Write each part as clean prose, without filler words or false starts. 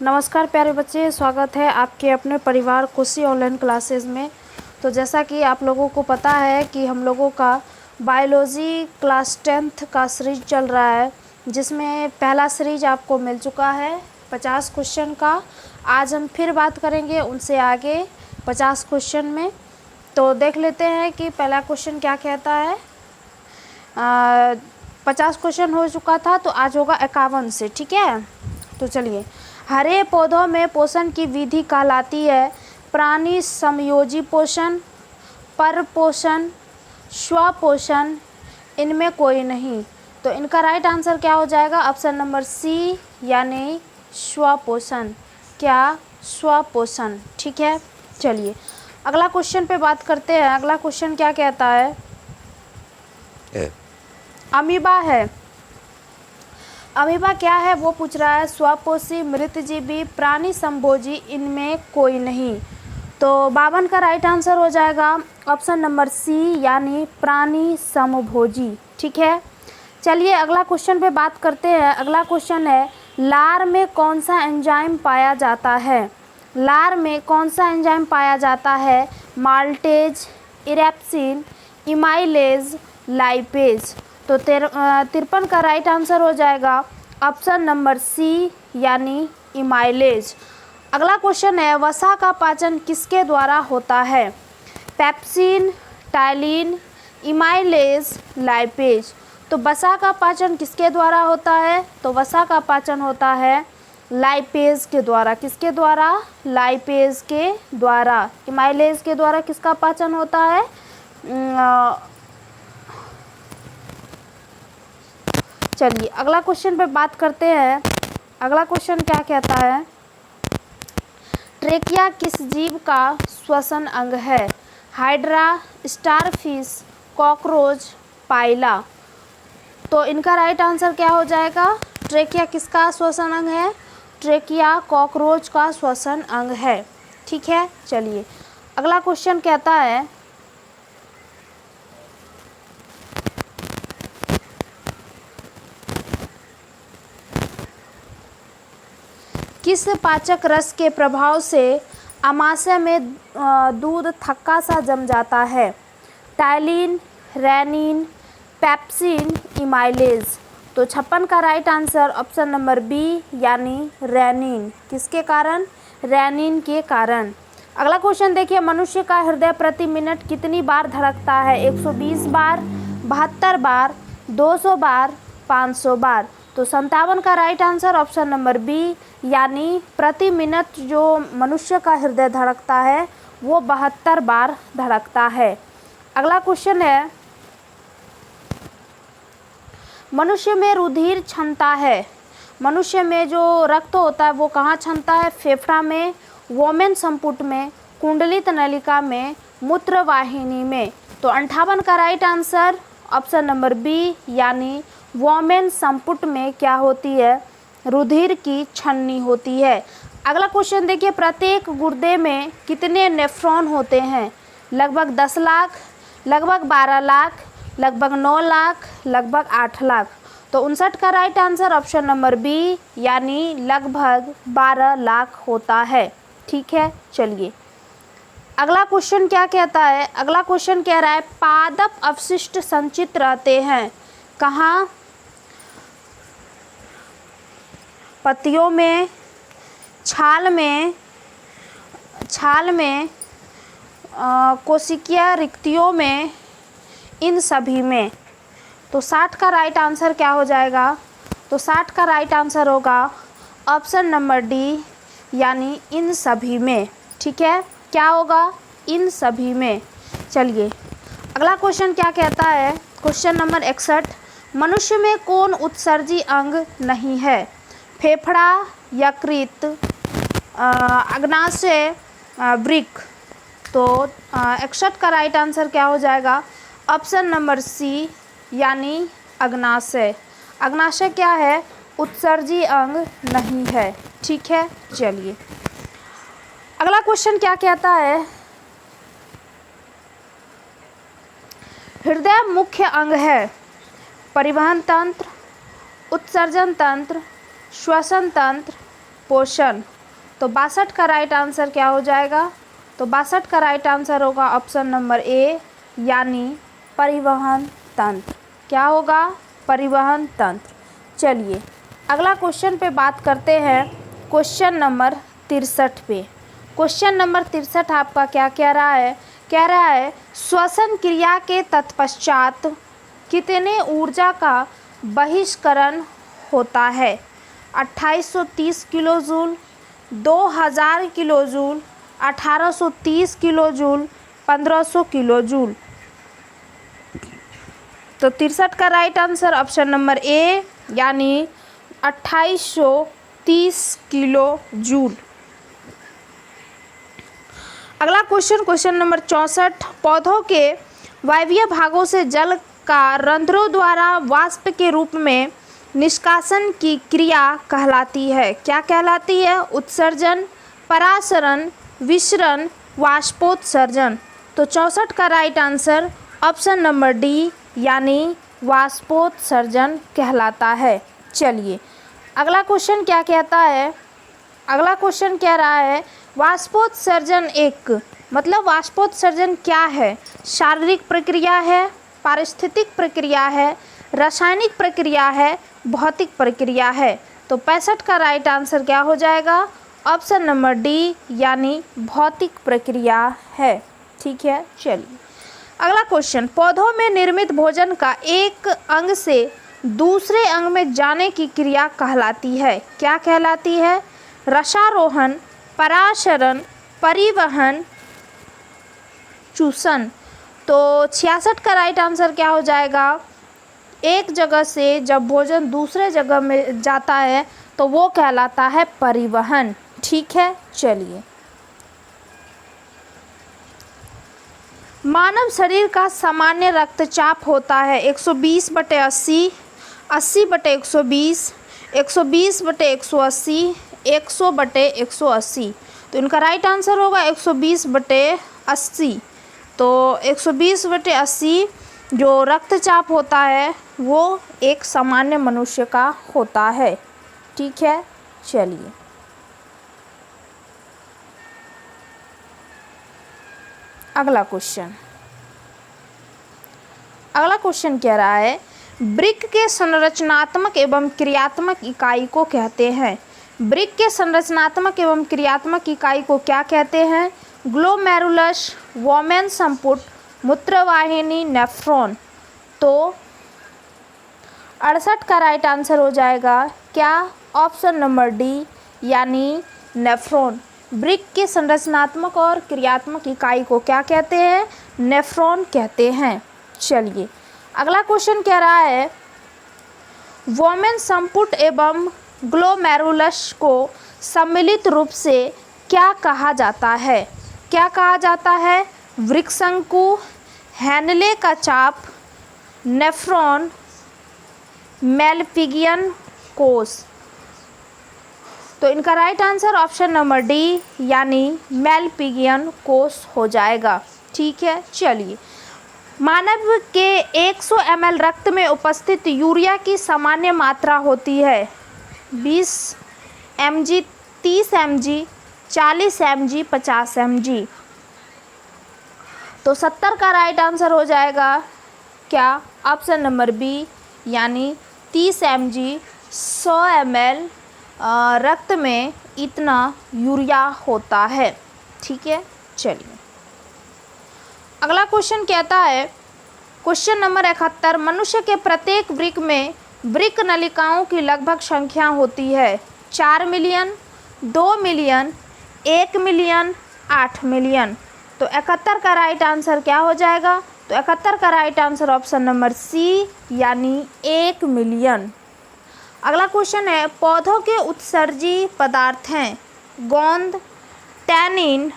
नमस्कार प्यारे बच्चे, स्वागत है आपके अपने परिवार खुशी ऑनलाइन क्लासेस में। तो जैसा कि आप लोगों को पता है कि हम लोगों का बायोलॉजी क्लास 10th का सीरीज चल रहा है, जिसमें पहला सीरीज आपको मिल चुका है 50 क्वेश्चन का। आज हम फिर बात करेंगे उनसे आगे 50 क्वेश्चन में। तो देख लेते हैं कि पहला क्वेश्चन क्या कहता है। 50 क्वेश्चन हो चुका था, तो आज होगा 51 से, ठीक है। तो चलिए, हरे पौधों में पोषण की विधि कहलाती है प्राणी समयोजी पोषण, पर पोषण, स्वपोषण, इनमें कोई नहीं। तो इनका राइट आंसर क्या हो जाएगा? ऑप्शन नंबर सी, यानी स्वपोषण। क्या? स्वपोषण, ठीक है। चलिए अगला क्वेश्चन पे बात करते हैं। अगला क्वेश्चन क्या कहता है? अमीबा है। अमीबा क्या है वो पूछ रहा है। स्वपोषी, मृतजीवी, प्राणी समभोजी, इनमें कोई नहीं। तो 52 का राइट आंसर हो जाएगा ऑप्शन नंबर सी, यानी प्राणी समभोजी, ठीक है। चलिए अगला क्वेश्चन पे बात करते हैं। अगला क्वेश्चन है, लार में कौन सा एंजाइम पाया जाता है? लार में कौन सा एंजाइम पाया जाता है? Maltase, erepsin, amylase, lipase. तो 53 का राइट आंसर हो जाएगा ऑप्शन नंबर सी, यानी इमाइलेज। अगला क्वेश्चन है, वसा का पाचन किसके द्वारा होता है? Pepsin, ptyalin, amylase, lipase. तो वसा का पाचन किसके द्वारा होता है? तो वसा का पाचन होता है लाइपेज के द्वारा। किसके द्वारा? लाइपेज के द्वारा। इमाइलेज के द्वारा किसका पाचन होता है? चलिए अगला क्वेश्चन पे बात करते हैं। अगला क्वेश्चन क्या कहता है? ट्रेकिया किस जीव का श्वसन अंग है? हाइड्रा, स्टारफिश, कॉकरोच, पाइला। तो इनका राइट आंसर क्या हो जाएगा? ट्रेकिया किसका श्वसन अंग है? ट्रेकिया कॉकरोच का श्वसन अंग है, ठीक है। चलिए अगला क्वेश्चन कहता है, किस पाचक रस के प्रभाव से आमाशय में दूध थक्का सा जम जाता है? Ptyalin, rennin, pepsin, amylase. तो 56 का right answer option number B, यानी रेनिन। किसके कारण? रेनिन के कारण। अगला क्वेश्चन देखिए, मनुष्य का हृदय प्रति मिनट कितनी बार धड़कता है? 120 बार, 72 बार, 200 बार, 500 बार। तो 57 का right answer option number B, यानी प्रति मिनट जो मनुष्य का हृदय धड़कता है वो 72 बार धड़कता है। अगला क्वेश्चन है, मनुष्य में रुधिर क्षमता है। मनुष्य में जो रक्त होता है वो कहाँ क्षमता है? फेफड़ा में, वोमेन संपुट में, कुंडलित नलिका में, मूत्रवाहिनी में। तो 58 का right answer option number B, यानी वोमेन संपुट में क्या होती है? रुधिर की छन्नी होती है। अगला क्वेश्चन देखिए, प्रत्येक गुर्दे में कितने नेफ्रॉन होते हैं? लगभग 10 लाख, लगभग 12 लाख, लगभग 9 लाख, लगभग 8 लाख। तो 59 का right answer option number B, यानी लगभग 12 लाख होता है, ठीक है। चलिए अगला क्वेश्चन क्या कहता है? अगला क्वेश्चन कह रहा है, पादप अवशिष्ट संचित रहते हैं कहाँ? पत्तियों में, छाल में, कोशिकीय रिक्तियों में, इन सभी में। तो 60 का राइट आंसर क्या हो जाएगा? तो 60 का राइट आंसर होगा ऑप्शन नंबर डी, यानी इन सभी में, ठीक है। क्या होगा? इन सभी में। चलिए अगला क्वेश्चन क्या कहता है? क्वेश्चन नंबर 61, मनुष्य में कौन उत्सर्जी अंग नहीं है? फेफड़ा, यकृत, अग्नाशय, वृक्क। तो 61 का राइट आंसर क्या हो जाएगा? ऑप्शन नंबर सी, यानी अग्नाशय। अग्नाशय क्या है? उत्सर्जी अंग नहीं है, ठीक है। चलिए अगला क्वेश्चन क्या कहता है? हृदय मुख्य अंग है। परिवहन तंत्र, उत्सर्जन तंत्र, श्वसन तंत्र, पोषण। तो 62 का राइट आंसर क्या हो जाएगा? तो 62 का राइट आंसर होगा ऑप्शन नंबर ए यानी परिवहन तंत्र। क्या होगा? परिवहन तंत्र। चलिए अगला क्वेश्चन पे बात करते हैं, क्वेश्चन नंबर 63 पे। क्वेश्चन नंबर 63 आपका क्या कह रहा है? कह रहा है श्वसन क्रिया के तत्पश्चात कितने ऊर्जा का बहिष्करण होता है? 2830 kilo joule, 2000 kilo joule, 1830 kilo joule, 1500 kilo joule. तो 63 का right answer option number A यानी 2830 किलो जूल। अगला क्वेश्चन, क्वेश्चन नंबर 64। पौधों के वायवीय भागों से जल का रंध्रों द्वारा वाष्प के रूप में निष्कासन की क्रिया कहलाती है? क्या कहलाती है? उत्सर्जन, परासरण, विसरण, वाष्पोत्सर्जन। तो 64 का right answer option number D यानी वाष्पोत्सर्जन कहलाता है। चलिए अगला क्वेश्चन क्या कहता है? अगला क्वेश्चन कह रहा है वाष्पोत्सर्जन एक मतलब वाष्पोत्सर्जन क्या है? शारीरिक प्रक्रिया है, पारिस्थितिक प्रक्रिया है, रासायनिक प्रक्रिया है, भौतिक प्रक्रिया है। तो 65 का राइट आंसर क्या हो जाएगा? ऑप्शन नंबर डी यानी भौतिक प्रक्रिया है। ठीक है, चलिए अगला क्वेश्चन। पौधों में निर्मित भोजन का एक अंग से दूसरे अंग में जाने की क्रिया कहलाती है? क्या कहलाती है? रसारोहण, पराशरण, परिवहन, चूषण। तो 66 का राइट आंसर क्या हो जाएगा? एक जगह से जब भोजन दूसरे जगह में जाता है तो वो कहलाता है परिवहन। ठीक है, चलिए मानव शरीर का सामान्य रक्तचाप होता है 120/80, 80/120, 120/180, 100/180। तो इनका राइट आंसर होगा 120/80। तो 120/80 जो रक्तचाप होता है वो एक सामान्य मनुष्य का होता है। ठीक है, चलिए अगला क्वेश्चन। अगला क्वेश्चन कह रहा है वृक्क के संरचनात्मक एवं क्रियात्मक इकाई को कहते हैं? वृक्क के संरचनात्मक एवं क्रियात्मक इकाई को क्या कहते हैं? ग्लोमेरुलस, वोमेन संपुट, मूत्रवाहिनी, नेफ्रॉन। तो 68 का राइट आंसर हो जाएगा क्या? ऑप्शन नंबर डी यानी नेफ्रॉन। वृक्क के संरचनात्मक और क्रियात्मक इकाई को क्या कहते हैं? नेफ्रॉन कहते हैं। चलिए अगला क्वेश्चन कह रहा है वोमेन संपुट एवं ग्लोमेरुलस को सम्मिलित रूप से क्या कहा जाता है? क्या कहा जाता है? वृक्कशंकु, हैनले का चाप, नेफ्रॉन, मेलपिगियन कोष। तो इनका right answer option number D यानी मेलपिगियन कोष हो जाएगा। ठीक है, चलिए मानव के 100 ml रक्त में उपस्थित यूरिया की सामान्य मात्रा होती है 20 mg, 30 mg, 40 mg, 50 mg। तो 70 का राइट आंसर हो जाएगा क्या? ऑप्शन नंबर बी यानी 30 mg। 100 ml रक्त में इतना यूरिया होता है। ठीक है, चलिए अगला क्वेश्चन कहता है क्वेश्चन नंबर 71। मनुष्य के प्रत्येक वृक्क में वृक्क नलिकाओं की लगभग संख्या होती है 4 मिलियन, 2 मिलियन, 1 मिलियन, 8 मिलियन। तो 71 का राइट आंसर क्या हो जाएगा? तो 71 का right answer option number C यानी 1 मिलियन। अगला क्वेश्चन है पौधों के उत्सर्जी पदार्थ हैं गोंद, टैनिन,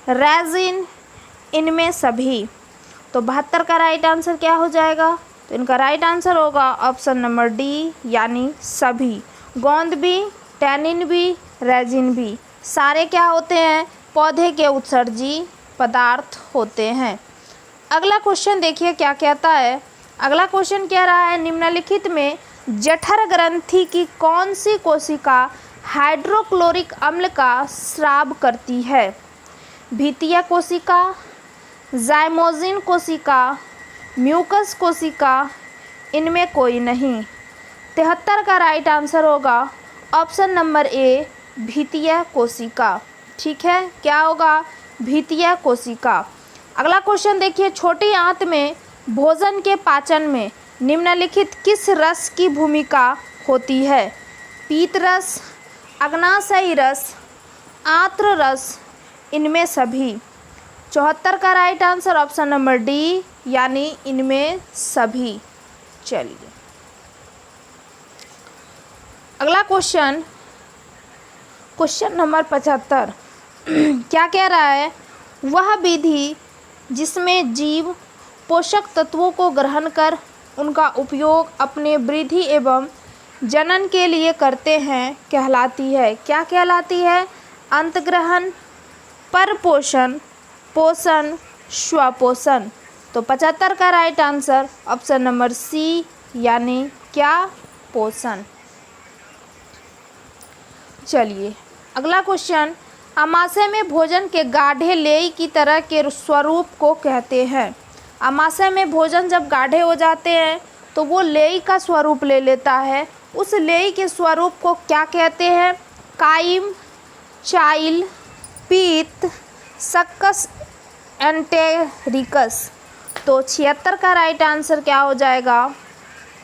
रेजिन, इनमें सभी। तो 72 का राइट आंसर क्या हो जाएगा? तो इनका राइट आंसर होगा ऑप्शन नंबर डी यानी सभी। गोंद भी, टैनिन भी, रेजिन भी, सारे क्या होते हैं? पौधे के उत्सर्जी पदार्थ होते हैं। अगला क्वेश्चन देखिए क्या कहता है। अगला क्वेश्चन कह रहा है निम्नलिखित में जठर ग्रंथि की कौन सी कोशिका हाइड्रोक्लोरिक अम्ल का स्राव करती है? भित्तीय कोशिका, जाइमोजिन कोशिका, म्यूकस कोशिका, इनमें कोई नहीं। 73 का राइट आंसर होगा ऑप्शन नंबर ए, भित्तीय कोशिका। ठीक है, क्या होगा? भित्तीय कोशिका। अगला क्वेश्चन देखिए, छोटी आंत में भोजन के पाचन में निम्नलिखित किस रस की भूमिका होती है? पीत रस, अग्नाशयी रस, आंत्र रस, इनमें सभी। 74 का right answer option number D, यानी इनमें सभी। चलिए अगला क्वेश्चन, क्वेश्चन नंबर 75 क्या कह रहा है? वह विधि जिसमें जीव पोषक तत्वों को ग्रहण कर उनका उपयोग अपने वृद्धि एवं जनन के लिए करते हैं कहलाती है? क्या कहलाती है? अंतग्रहण, परपोषण, पोषण, स्वपोषण। तो 75 का right answer option number C, यानी क्या? पोषण। चलिए अगला क्वेश्चन, आमाशय में भोजन के गाढ़े लेई की तरह के स्वरूप को कहते हैं? आमाशय में भोजन जब गाढ़े हो जाते हैं तो वो लेई का स्वरूप ले लेता है। उस लेई के स्वरूप को क्या कहते हैं? काइम, चाइल, पीत, सक्कस, एंटेरिकस। तो 76 का राइट आंसर क्या हो जाएगा?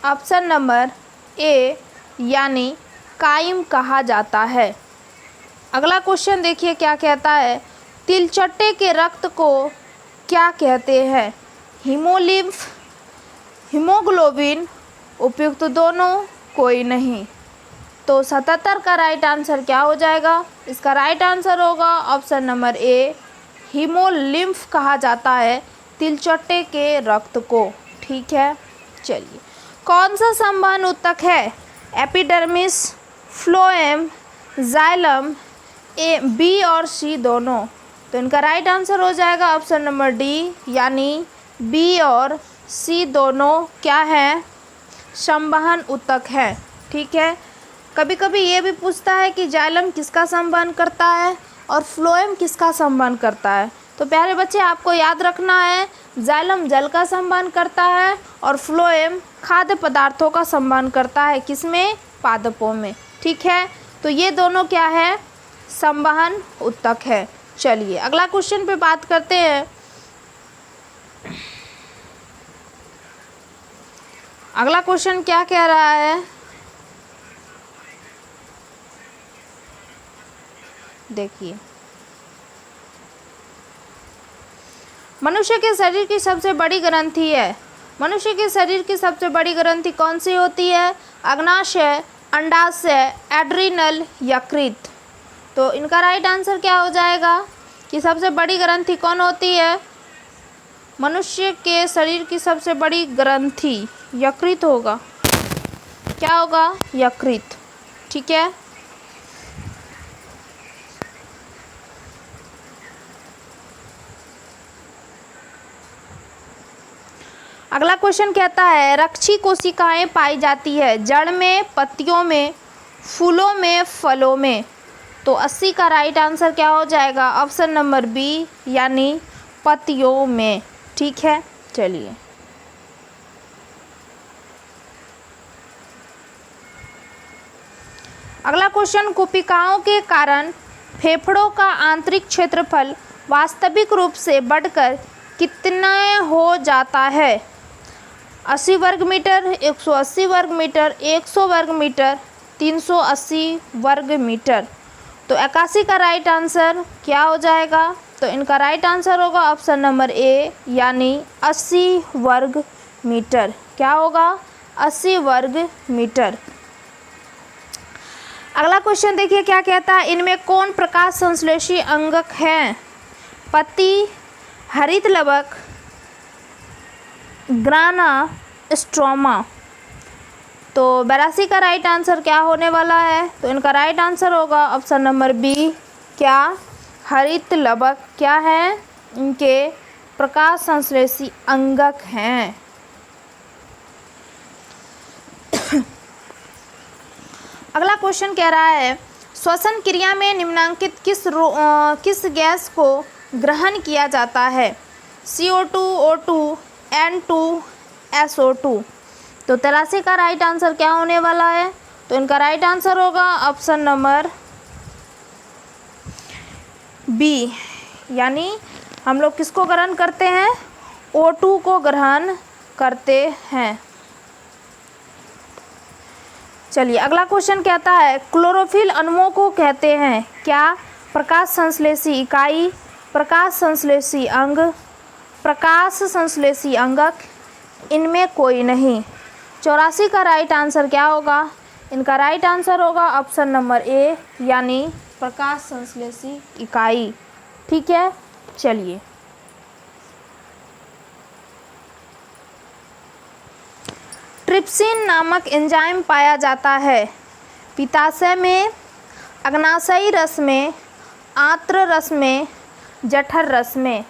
ऑप्शन नंबर ए, यानी काइम कहा जाता है। अगला क्वेश्चन देखिए क्या कहता है? तिलचट्टे के रक्त को क्या कहते हैं? हीमोलिम्फ, हीमोग्लोबिन, उपयुक्त दोनों, कोई नहीं। तो 77 का राइट आंसर क्या हो जाएगा? इसका राइट आंसर होगा ऑप्शन नंबर ए, हीमोलिम्फ कहा जाता है तिलचट्टे के रक्त को। ठीक है, चलिए कौन सा संवहन ऊतक है? एपिडर्मिस, फ्लोएम, जाइलम, ए, बी और सी दोनों। तो इनका राइट आंसर हो जाएगा ऑप्शन नंबर डी, यानी बी और सी दोनों क्या है? संवहन ऊतक है। ठीक है, कभी कभी ये भी पूछता है कि जाइलम किसका संवहन करता है और फ्लोएम किसका संवहन करता है। तो प्यारे बच्चे आपको याद रखना है, जाइलम जल का संवहन करता है और फ्लोएम खाद्य पदार्थों का संवहन करता है। किसमें? पादपों में। ठीक है, तो ये दोनों क्या है? संवहन ऊतक है। चलिए अगला क्वेश्चन पे बात करते हैं। अगला क्वेश्चन क्या कह रहा है? देखिए, मनुष्य के शरीर की सबसे बड़ी ग्रंथि है। मनुष्य के शरीर की सबसे बड़ी ग्रंथि कौन सी होती है? अग्नाशय, अंडाशय, एड्रिनल, यकृत। तो इनका राइट आंसर क्या हो जाएगा कि सबसे बड़ी ग्रंथि कौन होती है? मनुष्य के शरीर की सबसे बड़ी ग्रंथि यकृत होगा। क्या होगा? यकृत। ठीक है, अगला क्वेश्चन कहता है रक्षी कोशिकाएं पाई जाती है जड़ में, पत्तियों में, फूलों में, फलों में। तो 80 का राइट आंसर क्या हो जाएगा? ऑप्शन नंबर बी, यानी पत्तियों में। ठीक है, चलिए अगला क्वेश्चन, कुपिकाओं के कारण फेफड़ों का आंतरिक क्षेत्रफल वास्तविक रूप से बढ़कर कितना हो जाता है? 80 वर्ग मीटर, 180 वर्ग मीटर, 100 वर्ग मीटर, 380 वर्ग मीटर। तो 81 का राइट आंसर क्या हो जाएगा? तो इनका राइट आंसर होगा ऑप्शन नंबर ए, यानी 80 वर्ग मीटर। क्या होगा? 80 वर्ग मीटर। अगला क्वेश्चन देखिए क्या कहता है, इनमें कौन प्रकाश संश्लेषी अंगक हैं? पत्ती, हरित लवक, ग्राना, स्ट्रोमा। तो 82 का राइट आंसर क्या होने वाला है? तो इनका राइट आंसर होगा ऑप्शन नंबर बी, क्या? हरित लवक क्या है? इनके प्रकाश संश्लेषी अंगक हैं। अगला क्वेश्चन कह रहा है श्वसन क्रिया में निम्नांकित किस गैस को ग्रहण किया जाता है? CO2, O2, N2, SO2। तो 83 का राइट आंसर क्या होने वाला है? तो इनका राइट आंसर होगा ऑप्शन नंबर बी, यानी हम लोग किसको ग्रहण करते हैं? O2 को ग्रहण करते हैं। चलिए अगला क्वेश्चन कहता है क्लोरोफिल अणुओं को कहते हैं क्या? प्रकाश संश्लेषी इकाई, प्रकाश संश्लेषी अंग, प्रकाश संश्लेषी अंगक, इनमें कोई नहीं। 84 का राइट आंसर क्या होगा? इनका राइट आंसर होगा ऑप्शन नंबर ए, यानी प्रकाश संश्लेषी इकाई। ठीक है, चलिए ट्रिप्सिन नामक एंजाइम पाया जाता है पित्ताशय में, अग्नाशयी रस में, आंत्र रस में, जठर रस में।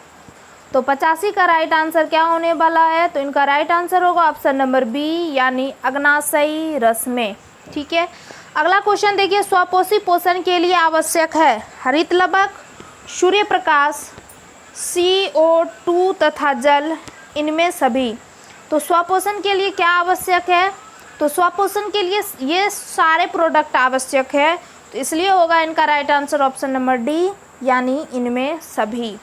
तो 85 का राइट आंसर क्या होने वाला है? तो इनका राइट आंसर होगा ऑप्शन नंबर बी, यानी अग्नाशयी रस में। ठीक है, अगला क्वेश्चन देखिए स्वपोषी पोषण के लिए आवश्यक है हरित लवक, सूर्य प्रकाश, CO2 तथा जल, इनमें सभी। तो स्वपोषण के लिए क्या आवश्यक है? तो स्वपोषण के लिए ये सारे प्रोडक्ट आवश्यक है, तो इसलिए होगा इनका right answer option number D, यानी इनमें सभी।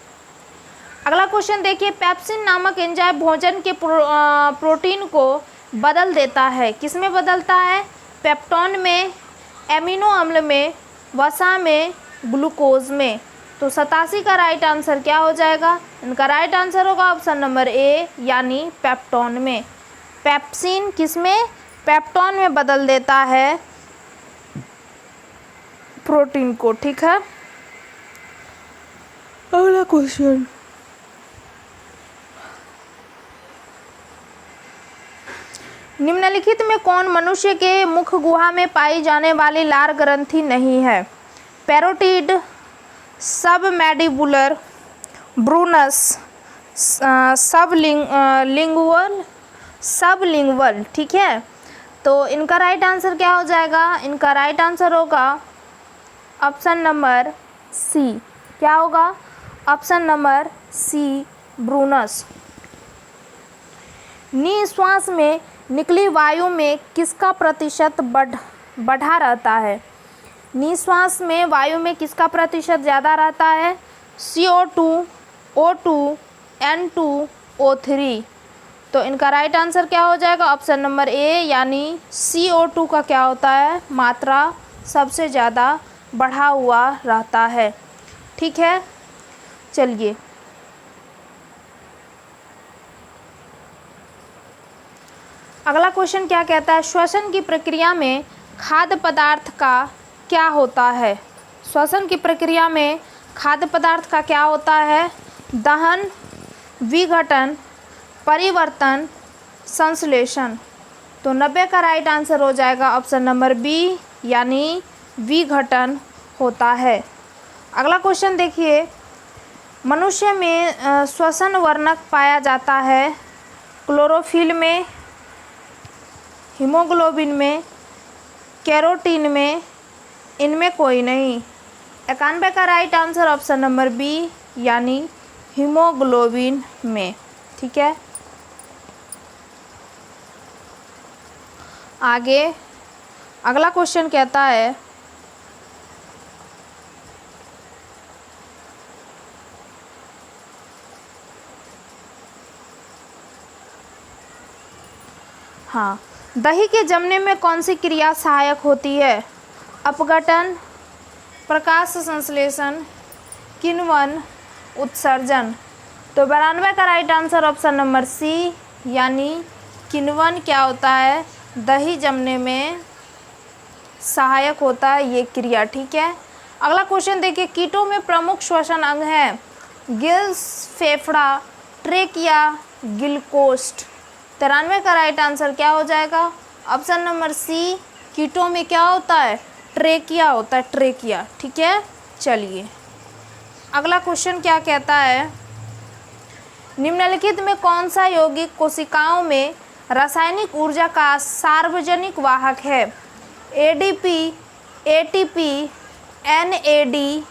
अगला क्वेश्चन देखिए पेप्सिन नामक एंजाइम भोजन के प्रोटीन को बदल देता है। किस में बदलता है? पेप्टोन में, एमिनो अम्ल में, वसा में, ग्लूकोज में। तो 87 का राइट आंसर क्या हो जाएगा? इनका राइट आंसर होगा ऑप्शन नंबर ए, यानी पेप्टोन में। पेप्सिन किस में? पेप्टोन में बदल देता है प्रोटीन को। ठीक है, अगला क्वेश्चन निम्नलिखित में कौन मनुष्य के मुख गुहा में पाई जाने वाली लार ग्रंथि नहीं है? Parotid, submandibular, Brunner's, sublingual. ठीक है, तो इनका राइट आंसर क्या हो जाएगा? इनका राइट आंसर होगा ऑप्शन नंबर सी। क्या होगा? ऑप्शन नंबर सी, ब्रूनस। निश्वास में निकली वायु में किसका प्रतिशत बढ़ा रहता है? निश्वास में वायु में किसका प्रतिशत ज़्यादा रहता है? CO2, O2, N2, O3। तो इनका राइट आंसर क्या हो जाएगा? ऑप्शन नंबर ए, यानी CO2 का क्या होता है? मात्रा सबसे ज़्यादा बढ़ा हुआ रहता है। ठीक है, चलिए अगला क्वेश्चन क्या कहता है श्वसन की प्रक्रिया में खाद्य पदार्थ का क्या होता है? श्वसन की प्रक्रिया में खाद्य पदार्थ का क्या होता है? दहन, विघटन, परिवर्तन, संश्लेषण। तो 90 का राइट आंसर हो जाएगा ऑप्शन नंबर बी, यानी विघटन होता है। अगला क्वेश्चन देखिए मनुष्य में श्वसन वर्णक पाया जाता है क्लोरोफिल में, हीमोग्लोबिन में, कैरोटीन में, इनमें कोई नहीं। 91 का right answer option number B, यानी हीमोग्लोबिन में। ठीक है, आगे अगला क्वेश्चन कहता है हाँ, दही के जमने में कौन सी क्रिया सहायक होती है? अपघटन, प्रकाश संश्लेषण, किण्वन, उत्सर्जन। तो 92 का right answer option number C, यानी किण्वन क्या होता है? दही जमने में सहायक होता है ये क्रिया। ठीक है, अगला क्वेश्चन देखिए कीटों में प्रमुख श्वसन अंग है गिल्स, फेफड़ा, ट्रेकिया, गिलकोस्ट। 93 का राइट आंसर क्या हो जाएगा? ऑप्शन नंबर सी, कीटों में क्या होता है? ट्रेकिया होता है, ट्रेकिया। ठीक है, चलिए अगला क्वेश्चन क्या कहता है निम्नलिखित में कौन सा यौगिक कोशिकाओं में रासायनिक ऊर्जा का सार्वजनिक वाहक है? ADP, ATP, NADFAD।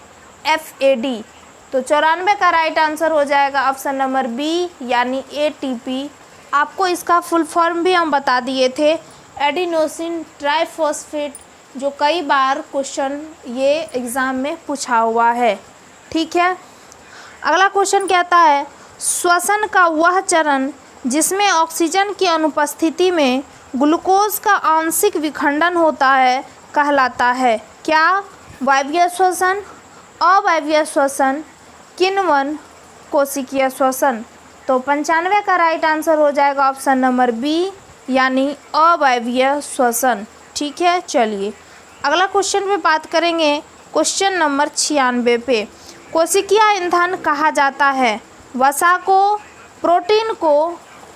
तो 94 का राइट आंसर हो जाएगा ऑप्शन नंबर बी यानी ATP। आपको इसका फुल फॉर्म भी हम बता दिए थे, एडिनोसिन ट्राइफॉस्फेट, जो कई बार क्वेश्चन ये एग्ज़ाम में पूछा हुआ है। ठीक है, अगला क्वेश्चन कहता है श्वसन का वह चरण जिसमें ऑक्सीजन की अनुपस्थिति में ग्लूकोज का आंशिक विखंडन होता है कहलाता है क्या? वायवीय श्वसन, अवायवीय श्वसन, किण्वन, कोशिकीय श्वसन। तो 95 का राइट आंसर हो जाएगा ऑप्शन नंबर बी यानी अवायवीय श्वसन। ठीक है, चलिए अगला क्वेश्चन पे बात करेंगे, क्वेश्चन नंबर 96 पे। कोशिकीय ईंधन कहा जाता है वसा को, प्रोटीन को,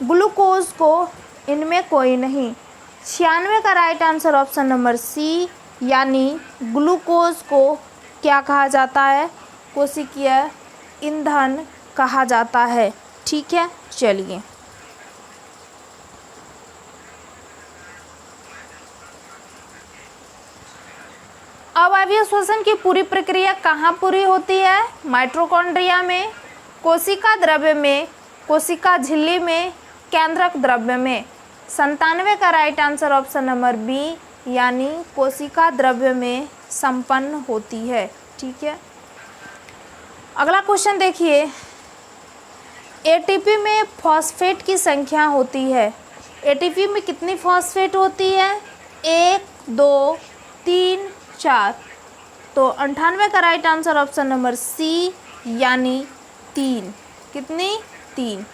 ग्लूकोज को, इनमें कोई नहीं। 96 का right answer option number C यानी ग्लूकोज को क्या कहा जाता है? कोशिकीय ईंधन कहा जाता है। ठीक है, चलिए अवायवीय श्वसन की पूरी प्रक्रिया कहाँ पूरी होती है? माइटोकॉन्ड्रिया में, कोशिका द्रव्य में, कोशिका झिल्ली में, केंद्रक द्रव्य में। 97 का right answer option number B यानी कोशिका द्रव्य में संपन्न होती है। ठीक है, अगला क्वेश्चन देखिए, एटीपी में फॉस्फेट की संख्या होती है। एटीपी में कितनी फॉस्फेट होती है? 1, 2, 3, 4। तो 98 का right answer option number C यानी 3। कितनी? 3।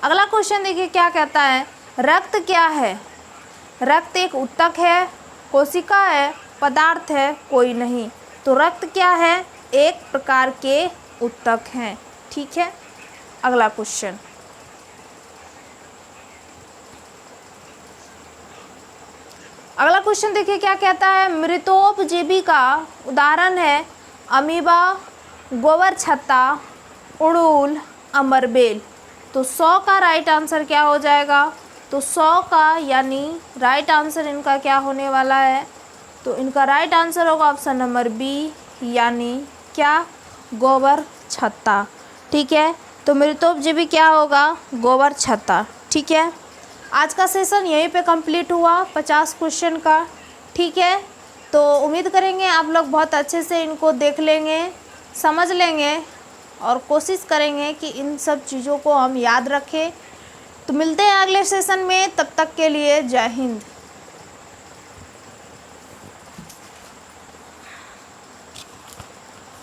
अगला क्वेश्चन देखिए क्या कहता है, रक्त क्या है? रक्त एक ऊतक है, कोशिका है, पदार्थ है, कोई नहीं। तो रक्त क्या है? एक प्रकार के ऊतक हैं। ठीक है, अगला क्वेश्चन, अगला क्वेश्चन देखिए क्या कहता है, मृतोपजीवी का उदाहरण है अमीबा, गोबर छत्ता, उड़ूल, अमरबेल। तो 100 का राइट आंसर क्या हो जाएगा? तो 100 का यानी राइट आंसर इनका क्या होने वाला है? तो इनका राइट आंसर होगा ऑप्शन नंबर बी यानी क्या? गोबर छत्ता। ठीक है, तो मृतोपजीवी क्या होगा? गोबर छत्ता। ठीक है, आज का सेशन यहीं पे कंप्लीट हुआ 50 क्वेश्चन का। ठीक है, तो उम्मीद करेंगे आप लोग बहुत अच्छे से इनको देख लेंगे, समझ लेंगे और कोशिश करेंगे कि इन सब चीज़ों को हम याद रखें। तो मिलते हैं अगले सेशन में, तब तक के लिए जय हिंद।